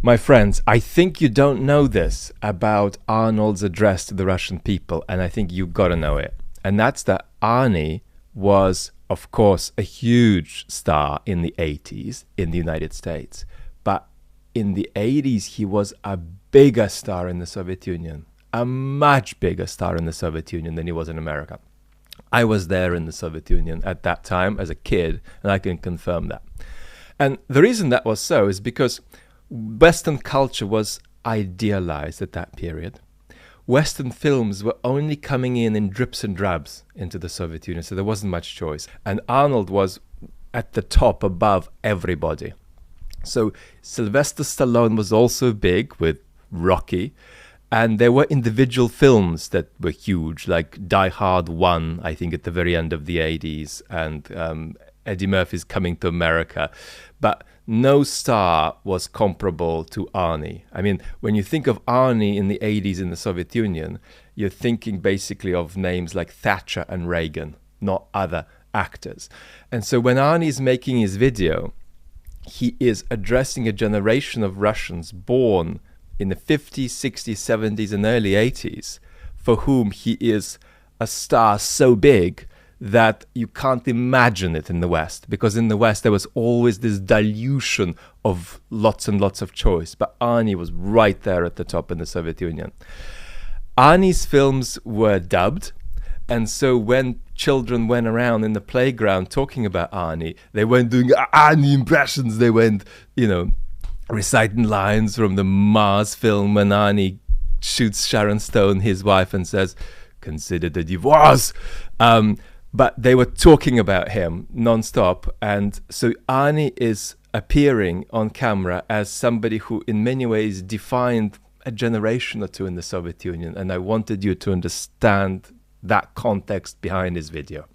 My friends, I think you don't know this about Arnold's address to the Russian people, and I think you've got to know it. And that's that Arnie was, of course, a huge star in the 80s in the United States. But in the 80s, he was a bigger star in the Soviet Union, a much bigger star in the Soviet Union than he was in America. I was there in the Soviet Union at that time as a kid, and I can confirm that. And the reason that was so is because Western culture was idealized at that period. Western films were only coming in drips and drabs into the Soviet Union, so there wasn't much choice. And Arnold was at the top above everybody. So Sylvester Stallone was also big with Rocky. And there were individual films that were huge, like Die Hard 1, I think, at the very end of the 80s, and Eddie Murphy's Coming to America. But no star was comparable to Arnie. I mean, when you think of Arnie in the 80s in the Soviet Union, you're thinking basically of names like Thatcher and Reagan, not other actors. And so when Arnie's making his video, he is addressing a generation of Russians born in the 50s, 60s, 70s, and early 80s, for whom he is a star so big that you can't imagine it in the West, because in the West there was always this dilution of lots and lots of choice. But Arnie was right there at the top in the Soviet Union. Arnie's films were dubbed, and so when children went around in the playground talking about Arnie, they weren't doing Arnie impressions, they went, reciting lines from the Mars film when Arnie shoots Sharon Stone, his wife, and says, "Consider the divorce." But they were talking about him non-stop. And so Arnie is appearing on camera as somebody who in many ways defined a generation or two in the Soviet Union. And I wanted you to understand that context behind his video.